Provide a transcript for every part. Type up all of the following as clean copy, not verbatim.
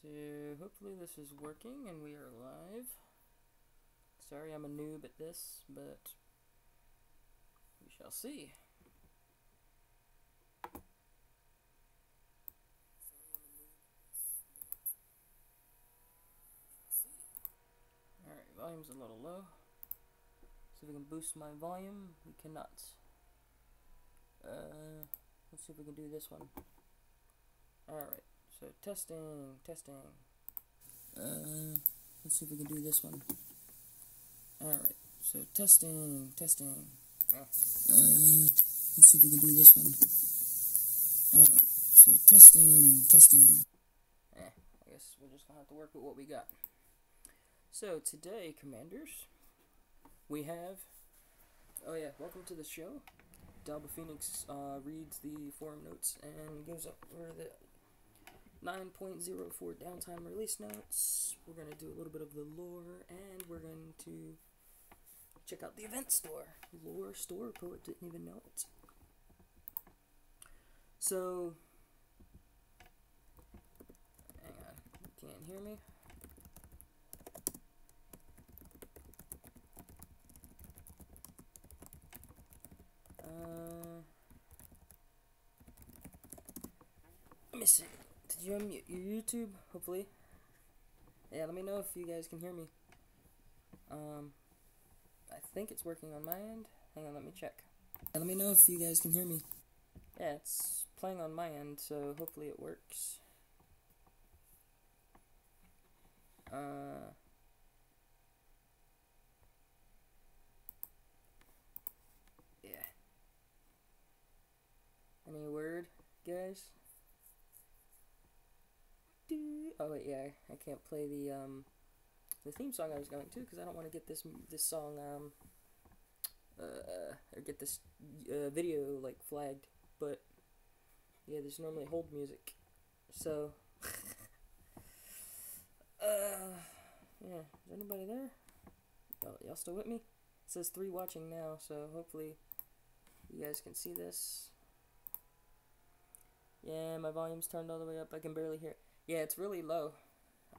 So hopefully this is working and we are live. Sorry I'm a noob at this, but we shall see. Alright, volume's a little low. See if we can boost my volume. We cannot. Let's see if we can do this one. Alright, so testing. Let's see if we can do this one. Alright, so testing. Let's see if we can do this one. Alright, so testing. I guess we're just gonna have to work with what we got. So today, Commanders, we have, welcome to the show. Dalba Phoenix reads the forum notes and goes over the 9.04 downtime release notes. We're going to do a little bit of the lore, and we're going to check out the event store. Lore store, poet didn't even know it. So, hang on, you can't hear me? Let me see. Did you unmute your YouTube? Hopefully. Yeah, let me know if you guys can hear me. I think it's working on my end. Hang on, let me check. Let me know if you guys can hear me. Yeah, it's playing on my end, so hopefully it works. Yeah. Any word, guys? Oh wait, yeah, I can't play the theme song I was going to because I don't want to get this song or get this video like flagged. But yeah, there's normally hold music, so yeah. Is anybody there? Y'all still with me? It says 3 watching now, so hopefully you guys can see this. Yeah, my volume's turned all the way up. I can barely hear it. Yeah, it's really low.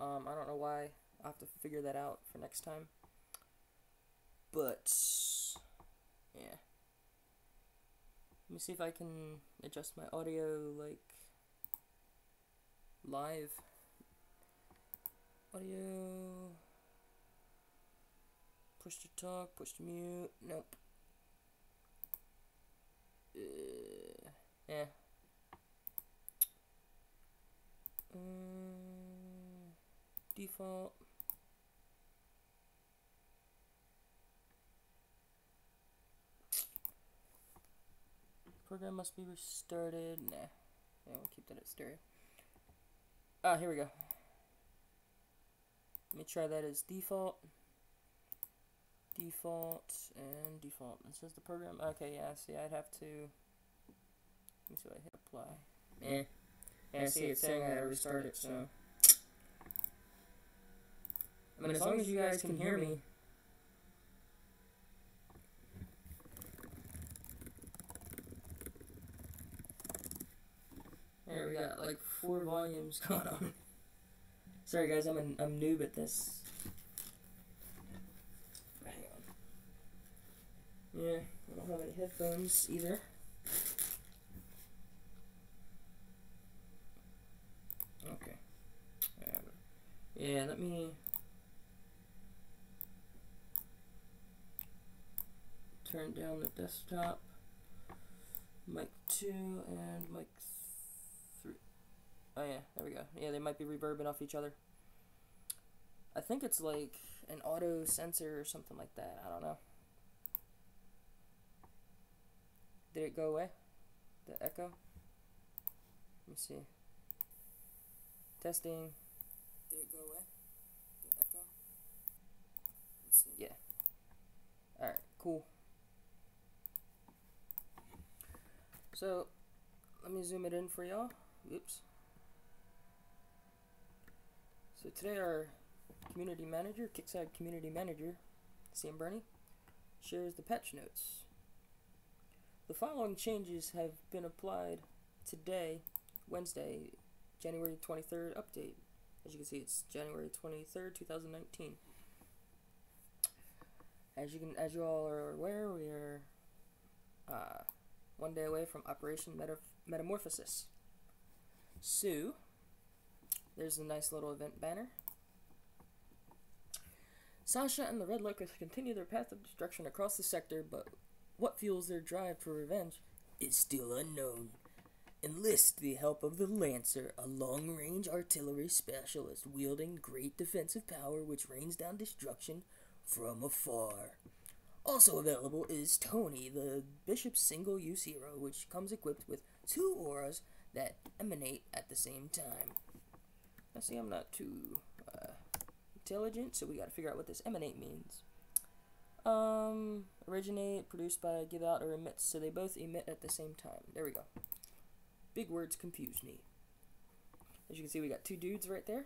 I don't know why. I'll have to figure that out for next time. But yeah. Let me see if I can adjust my audio like live. Audio. Push to talk, push to mute. Nope. Yeah. Default. Program must be restarted. Nah. Yeah, we'll keep that at stereo. Ah, here we go. Let me try that as default. Default and default. It says the program. Okay, yeah, see, I'd have to. Let me see what I hit apply. Yeah, see, it's saying I gotta restart it, so. I mean, as long as you guys can hear me. There, we got like 4 volumes going on. Sorry guys, I'm noob at this. Hang on. Yeah, I don't have any headphones either. Okay. Yeah, let me turn down the desktop. Mic 2 and mic 3. Oh yeah, there we go. Yeah, they might be reverbing off each other. I think it's like an auto sensor or something like that. I don't know. Did it go away? The echo? Let me see. Testing. Did it go away? The echo? Let's see. Yeah. Alright, cool. So, let me zoom it in for y'all. Oops. So today our community manager, Kickside community manager, Sam Bernie, shares the patch notes. The following changes have been applied today, Wednesday, January 23rd update. As you can see, it's January 23rd, 2019. As you all are aware, we are one day away from Operation Metamorphasis. So, there's a nice little event banner. Sasha and the Red Locusts continue their path of destruction across the sector, but what fuels their drive for revenge is still unknown. Enlist the help of the Lancer, a long-range artillery specialist wielding great defensive power which rains down destruction from afar. Also available is Tony, the Bishop's single-use hero, which comes equipped with 2 auras that emanate at the same time. Now see, I'm not too intelligent, so we gotta figure out what this emanate means. Originate, produced by, give out, or emits, so they both emit at the same time. There we go. Big words confuse me. As you can see, we got 2 dudes right there.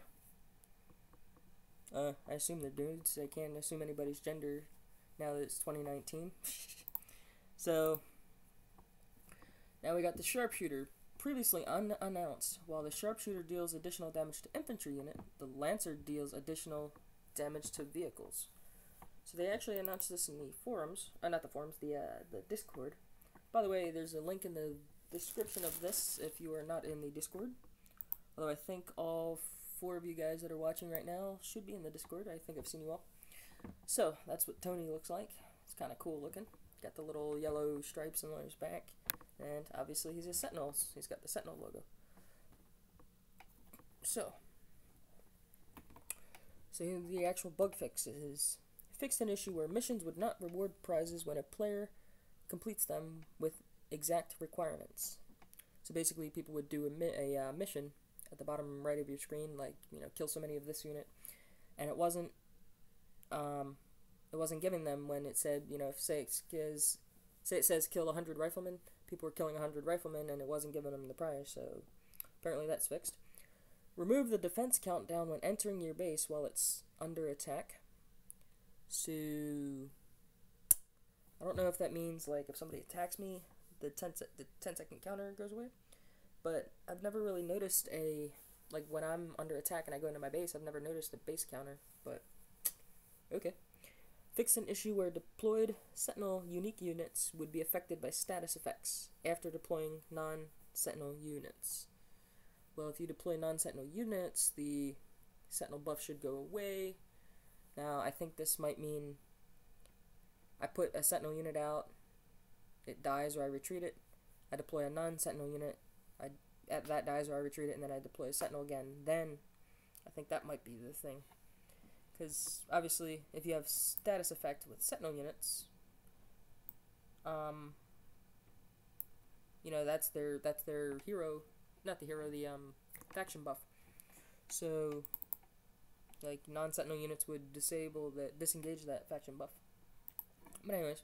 I assume they're dudes. I can't assume anybody's gender now that it's 2019. So, now we got the Sharpshooter. Previously unannounced, while the Sharpshooter deals additional damage to infantry unit, the Lancer deals additional damage to vehicles. So they actually announced this in the forums, not the forums, the Discord. By the way, there's a link in the description of this if you are not in the Discord. Although I think all 4 of you guys that are watching right now should be in the Discord. I think I've seen you all. So, that's what Tony looks like. It's kind of cool looking. Got the little yellow stripes on his back. And obviously he's a Sentinel. He's got the Sentinel logo. So the actual bug fix is fixed an issue where missions would not reward prizes when a player completes them with exact requirements. So basically people would do a mission at the bottom right of your screen, like, you know, kill so many of this unit, and it wasn't giving them when it said, you know, if say it says kill 100 riflemen, people were killing 100 riflemen and it wasn't giving them the prize. So apparently that's fixed. Remove the defense countdown when entering your base while it's under attack. So I don't know if that means, like, if somebody attacks me, the 10-second counter goes away. But I've never really noticed like, when I'm under attack and I go into my base, I've never noticed a base counter, but okay. Fix an issue where deployed Sentinel unique units would be affected by status effects after deploying non-Sentinel units. Well, if you deploy non-Sentinel units, the Sentinel buff should go away. Now, I think this might mean I put a Sentinel unit out, it dies or I retreat it. I deploy a non-Sentinel unit, that dies or I retreat it, and then I deploy a Sentinel again. Then, I think that might be the thing. Because, obviously, if you have status effect with Sentinel units, you know, that's their hero, not the hero, the faction buff. So, like, non-Sentinel units would disengage that faction buff. But anyways,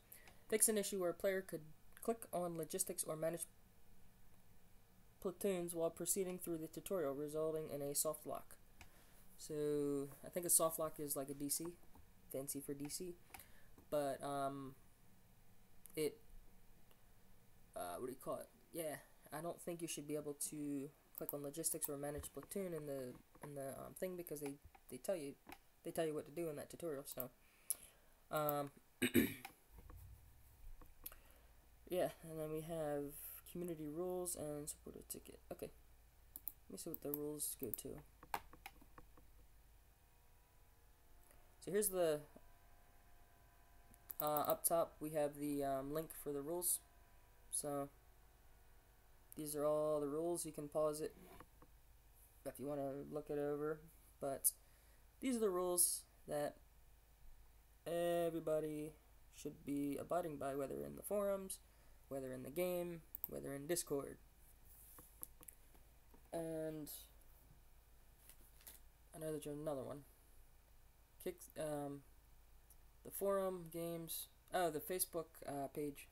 fix an issue where a player could click on logistics or manage platoons while proceeding through the tutorial, resulting in a soft lock. So, I think a soft lock is like a DC, fancy for DC, but, what do you call it? Yeah, I don't think you should be able to click on logistics or manage platoon in the thing, because they tell you what to do in that tutorial. So, yeah, and then we have community rules and supporter ticket. Okay, let me see what the rules go to. So here's the up top we have the link for the rules. So these are all the rules. You can pause it if you want to look it over, but these are the rules that everybody should be abiding by, whether in the forums, whether in the game, whether in Discord. And I know there's another one. The forum, games, the Facebook page.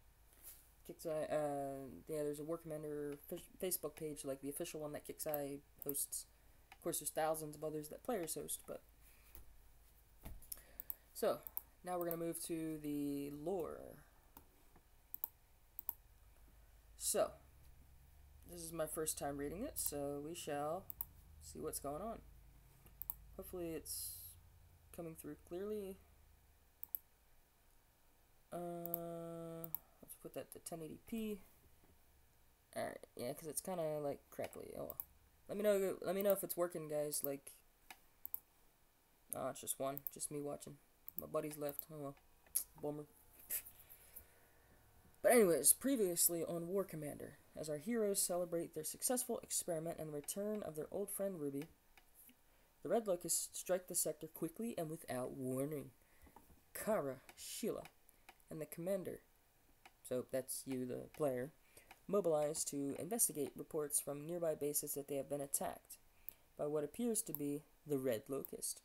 Yeah, there's a War Commander Facebook page, like the official one that KixEye hosts. Of course, there's thousands of others that players host, but... So, now we're going to move to the lore. So, this is my first time reading it, so we shall see what's going on. Hopefully it's coming through clearly. Let's put that to 1080p. Alright, yeah, because it's kind of like crackly. Oh, let me know if it's working, guys. Like, oh, it's just one, just me watching. My buddy's left. Oh well, bummer. But anyways, previously on War Commander, as our heroes celebrate their successful experiment and the return of their old friend Ruby, the Red Locusts strike the sector quickly and without warning. Kara, Sheila, and the commander, so that's you, the player, mobilize to investigate reports from nearby bases that they have been attacked by what appears to be the Red Locust.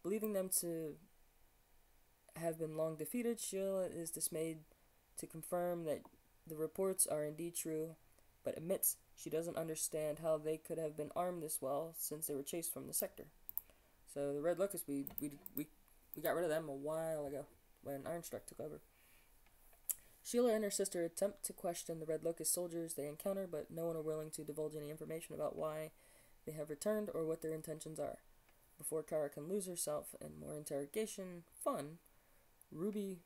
Believing them to have been long defeated, Sheila is dismayed to confirm that the reports are indeed true, but admits she doesn't understand how they could have been armed this well since they were chased from the sector. So the Red Locust, we got rid of them a while ago when Ironstruck took over. Sheila and her sister attempt to question the Red Locust soldiers they encounter, but no one are willing to divulge any information about why they have returned or what their intentions are. Before Kara can lose herself in more interrogation fun, Ruby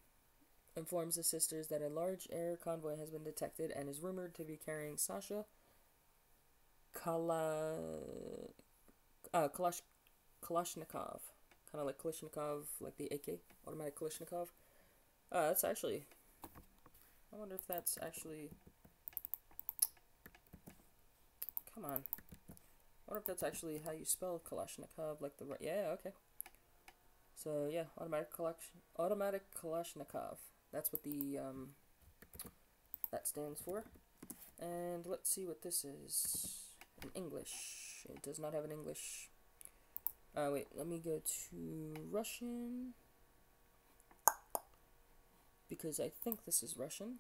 informs the sisters that a large air convoy has been detected and is rumored to be carrying Sasha Kalashnikov. Kind of like Kalashnikov, like the AK, automatic Kalashnikov. That's actually... I wonder if that's actually... Come on. I wonder if that's actually how you spell Kalashnikov, like the... Yeah, okay. So, yeah, automatic Kalashnikov. That's what the, that stands for. And let's see what this is in English. It does not have an English. Wait, let me go to Russian. Because I think this is Russian.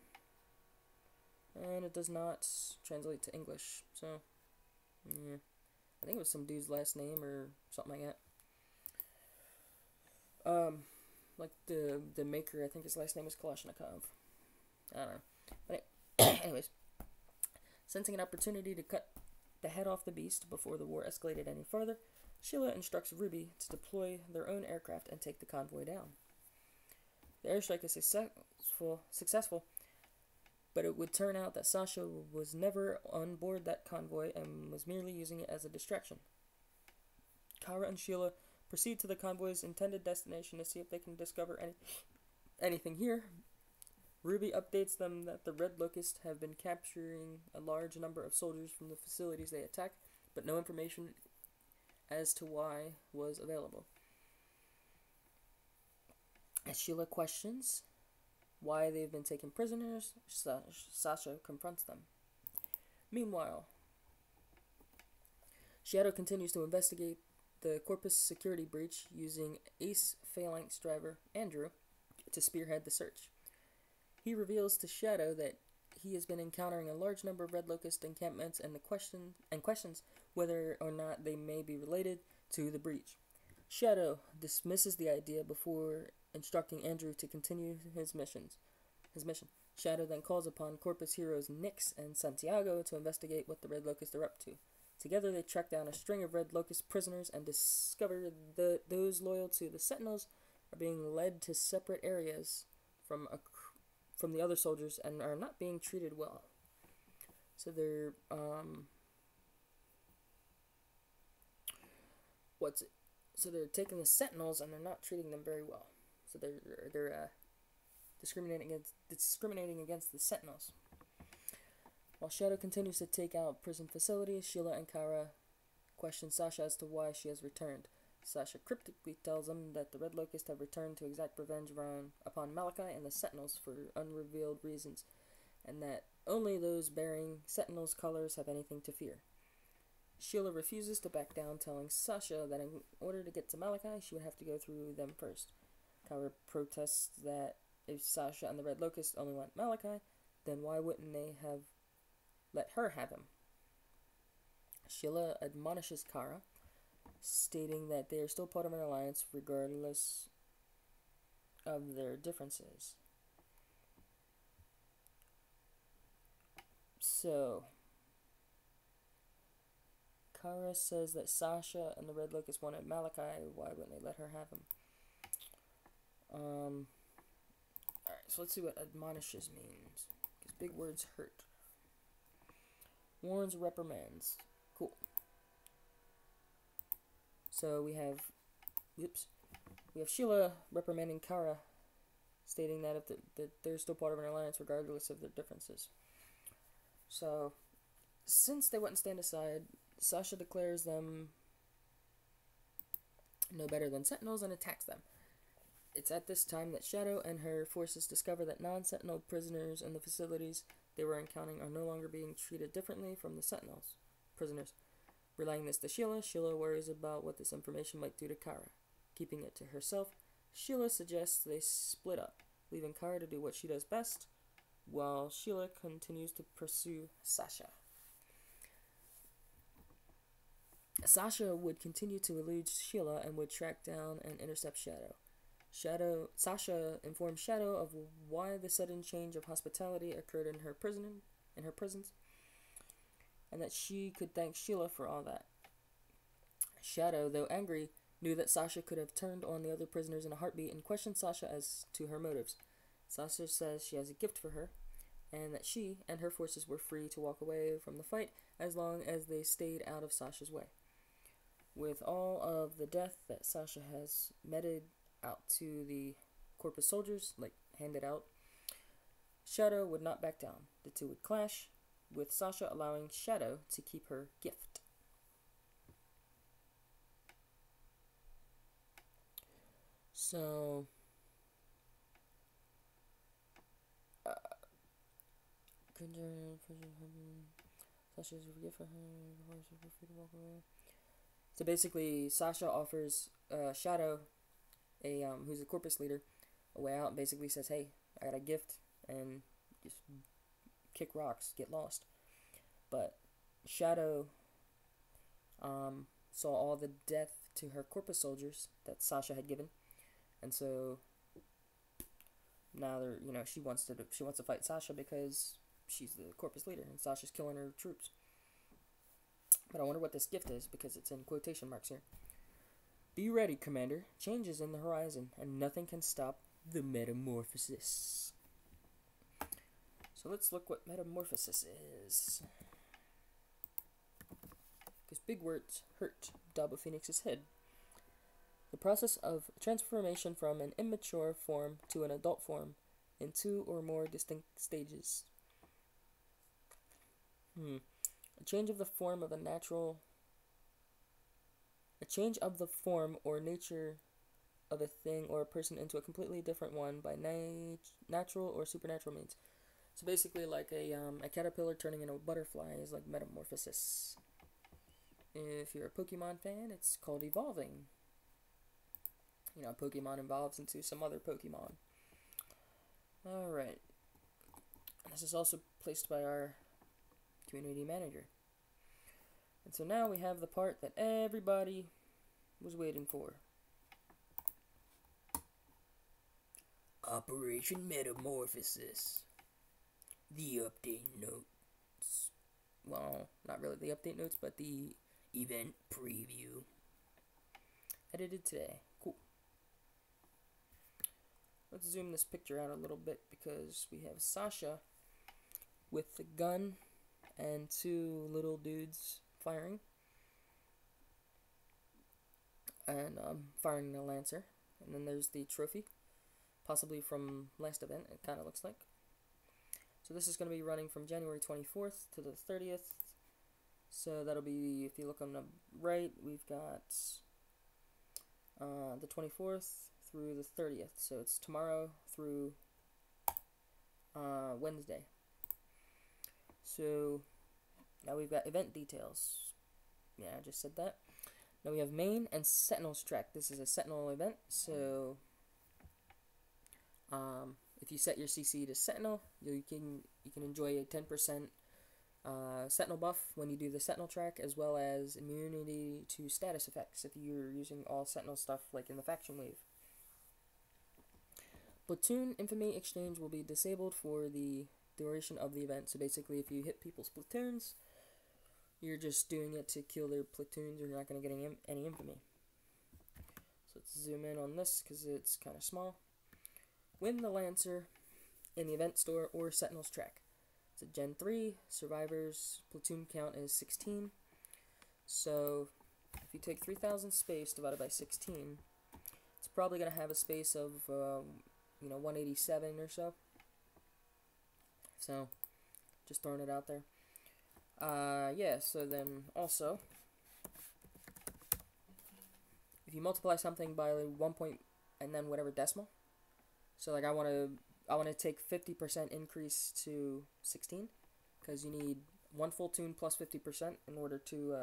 And it does not translate to English. So, yeah. I think it was some dude's last name or something like that. Like the maker, I think his last name is Kalashnikov. I don't know. But anyways, sensing an opportunity to cut the head off the beast before the war escalated any further, Sheila instructs Ruby to deploy their own aircraft and take the convoy down. The airstrike is successful, but it would turn out that Sasha was never on board that convoy and was merely using it as a distraction. Kara and Sheila proceed to the convoy's intended destination to see if they can discover anything here. Ruby updates them that the Red Locust have been capturing a large number of soldiers from the facilities they attack, but no information as to why was available. As Sheila questions why they've been taken prisoners, Sasha confronts them. Meanwhile, Shadow continues to investigate the Corpus security breach using Ace Phalanx driver Andrew to spearhead the search. He reveals to Shadow that he has been encountering a large number of Red Locust encampments and questions whether or not they may be related to the breach. Shadow dismisses the idea before instructing Andrew to continue his mission. Shadow then calls upon Corpus heroes Nyx and Santiago to investigate what the Red Locust are up to. Together they track down a string of Red Locust prisoners and discover that those loyal to the Sentinels are being led to separate areas from the other soldiers and are not being treated well. So they're So they're taking the Sentinels and they're not treating them very well. So they're discriminating against the Sentinels. While Shadow continues to take out prison facilities, Sheila and Kara question Sasha as to why she has returned. Sasha cryptically tells them that the Red Locust have returned to exact revenge upon Malachi and the Sentinels for unrevealed reasons, and that only those bearing Sentinels' colors have anything to fear. Sheila refuses to back down, telling Sasha that in order to get to Malachi, she would have to go through them first. Kara protests that if Sasha and the Red Locust only want Malachi, then why wouldn't they have let her have him? Sheila admonishes Kara, stating that they are still part of an alliance regardless of their differences. So, Kara says that Sasha and the Red Locust wanted Malachi. Why wouldn't they let her have him? Alright, so let's see what admonishes means. Because big words hurt. Warns, reprimands. Cool. So we have Sheila reprimanding Kara, stating that that they're still part of an alliance regardless of their differences. So, since they wouldn't stand aside, Sasha declares them no better than Sentinels and attacks them. It's at this time that Shadow and her forces discover that non-Sentinel prisoners in the facilities they were encountering are no longer being treated differently from the Sentinels prisoners. Relaying this to Sheila worries about what this information might do to Kara. Keeping it to herself, Sheila suggests they split up, leaving Kara to do what she does best, while Sheila continues to pursue Sasha. Sasha would continue to elude Sheila and would track down and intercept Shadow. Sasha informs Shadow of why the sudden change of hospitality occurred in her prisons, and that she could thank Sheila for all that. Shadow, though angry, knew that Sasha could have turned on the other prisoners in a heartbeat and questioned Sasha as to her motives. Sasha says she has a gift for her, and that she and her forces were free to walk away from the fight as long as they stayed out of Sasha's way. With all of the death that Sasha has meted out to the Corpus soldiers, handed out, Shadow would not back down. The two would clash, with Sasha allowing Shadow to keep her gift. So, Sasha's a gift for her. Free to walk away. So basically, Sasha offers Shadow, who's a Corpus leader, a way out, and basically says, "Hey, I got a gift, and just kick rocks, get lost." But Shadow saw all the death to her Corpus soldiers that Sasha had given, and so now she wants to fight Sasha because she's the Corpus leader, and Sasha's killing her troops. But I wonder what this gift is, because it's in quotation marks here. Be ready, Commander. Change is in the horizon, and nothing can stop the Metamorphasis. So let's look what Metamorphasis is. Because big words hurt Dabo Phoenix's head. The process of transformation from an immature form to an adult form in 2 or more distinct stages. A change of the form or nature of a thing or a person into a completely different one by natural or supernatural means. So basically, like a caterpillar turning into a butterfly is like metamorphosis. If you're a Pokemon fan, it's called evolving. Pokemon evolves into some other Pokemon. Alright. This is also placed by our community manager. And so now we have the part that everybody was waiting for. Operation Metamorphosis. The update notes. Well, not really the update notes, but the event preview. Edited today. Cool. Let's zoom this picture out a little bit, because we have Sasha with the gun and 2 little dudes firing. And firing the Lancer. And then there's the trophy. Possibly from last event, it kind of looks like. So this is going to be running from January 24th to the 30th. So that'll be, if you look on the right, we've got the 24th through the 30th. So it's tomorrow through Wednesday. So now we've got event details. Yeah, I just said that. Now we have main and Sentinels track. This is a Sentinel event, so if you set your CC to Sentinel, you can enjoy a 10% Sentinel buff when you do the Sentinel track, as well as immunity to status effects if you're using all Sentinel stuff like in the faction wave. Platoon infamy exchange will be disabled for the duration of the event. So basically, if you hit people's platoons, You're just doing it to kill their platoons, or you're not going to get any infamy. So let's zoom in on this because it's kind of small. Win the Lancer in the event store or Sentinel's track. It's a Gen 3, survivors, platoon count is 16. So if you take 3,000 space divided by 16, it's probably going to have a space of, 187 or so. So, just throwing it out there. Yeah, so then also, if you multiply something by 1 point and then whatever decimal, so like I want to take 50% increase to 16, because you need one full tune plus 50% in order to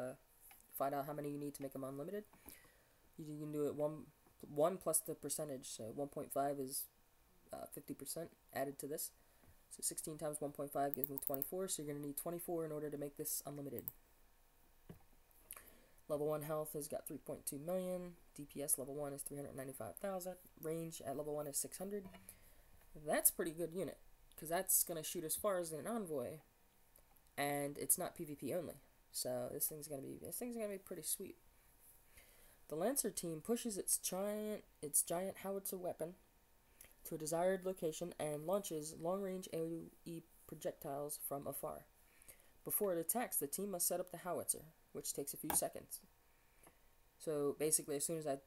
find out how many you need to make them unlimited. You can do it 1 plus the percentage, so 1.5 is 50% added to this. So 16 times 1.5 gives me 24, so you're going to need 24 in order to make this unlimited. Level 1 health has got 3.2 million, DPS level 1 is 395,000, range at level 1 is 600. That's a pretty good unit, because that's going to shoot as far as an envoy, and it's not PvP only. So this thing's gonna be pretty sweet. The Lancer team pushes its giant howitzer weapon to a desired location and launches long-range AoE projectiles from afar. Before it attacks, the team must set up the howitzer, which takes a few seconds. So basically, as soon as I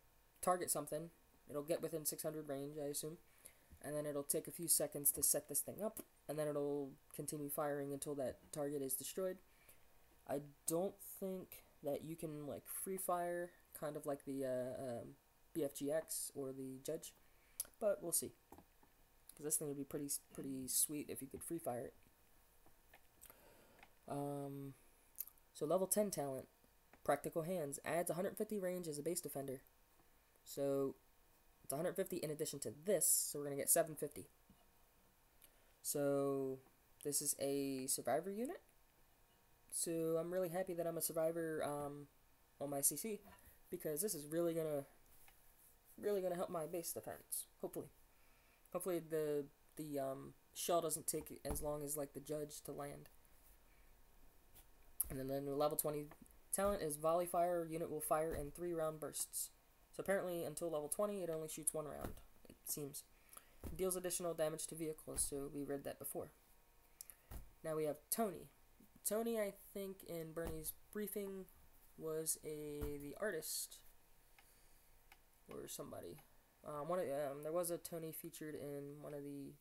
target something, it'll get within 600 range, I assume, and then it'll take a few seconds to set this thing up, and then it'll continue firing until that target is destroyed. I don't think that you can like free fire, kind of like the BFGX or the Judge, but we'll see. Because this thing would be pretty sweet if you could free fire it. So level 10 talent, Practical Hands, adds 150 range as a base defender. So it's 150 in addition to this, so we're gonna get 750. So this is a survivor unit. So I'm really happy that I'm a survivor on my CC, because this is really gonna help my base defense. Hopefully the shell doesn't take as long as like the Judge to land. And then the level 20 talent is Volley Fire. Unit will fire in 3-round bursts. So apparently until level 20 it only shoots 1 round, it seems. It deals additional damage to vehicles, so we read that before. Now we have Tony. Tony, I think in Bernie's briefing, was the artist or somebody. There was a Tony featured in one of the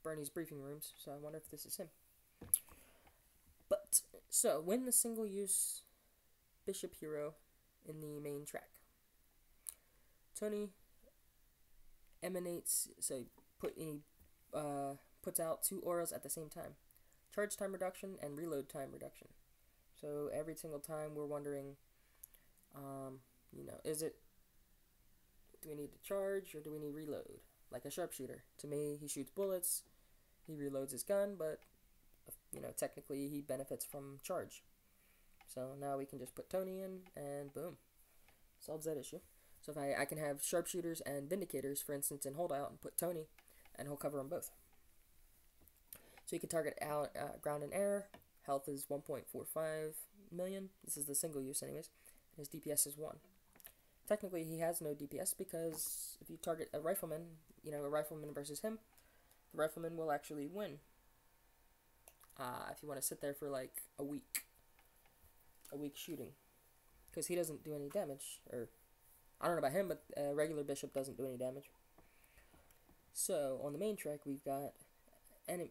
Bernie's briefing rooms, so I wonder if this is him. But so win the single-use Bishop hero in the main track. Tony emanates, so puts out 2 auras at the same time. Charge time reduction and reload time reduction. So every single time we're wondering, do we need to charge or do we need reload? Like a sharpshooter. To me, he shoots bullets, he reloads his gun, but technically he benefits from charge. So now we can just put Tony in and boom, solves that issue. So if I can have sharpshooters and vindicators, for instance, in holdout, and put Tony, and he'll cover them both. So you can target out ground and air. Health is 1.45 million. This is the single use anyways. His DPS is 1. Technically he has no DPS, because if you target a rifleman, a rifleman versus him, the rifleman will actually win. If you want to sit there for like a week shooting, because he doesn't do any damage, or I don't know about him, but a regular bishop doesn't do any damage. So on the main track we've got enemy